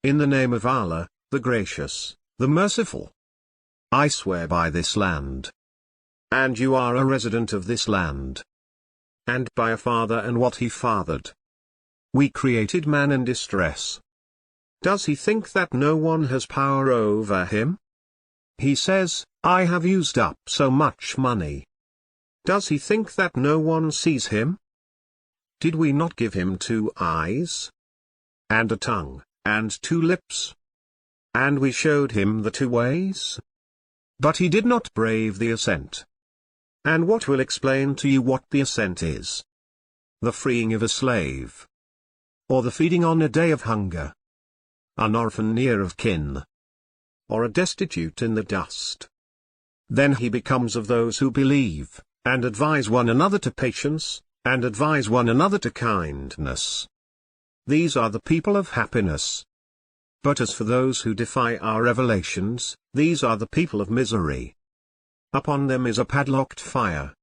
In the name of Allah, the Gracious, the Merciful. I swear by this land. And you are a resident of this land. And by a father and what he fathered. We created man in distress. Does he think that no one has power over him? He says, I have used up so much money. Does he think that no one sees him? Did we not give him 2 eyes? And a tongue, and 2 lips? And we showed him the 2 ways? But he did not brave the ascent. And what will explain to you what the ascent is? The freeing of a slave. Or the feeding on a day of hunger. An orphan near of kin. Or a destitute in the dust. Then he becomes of those who believe, and advise one another to patience, and advise one another to kindness. These are the people of happiness. But as for those who defy our revelations, these are the people of misery. Upon them is a padlocked fire,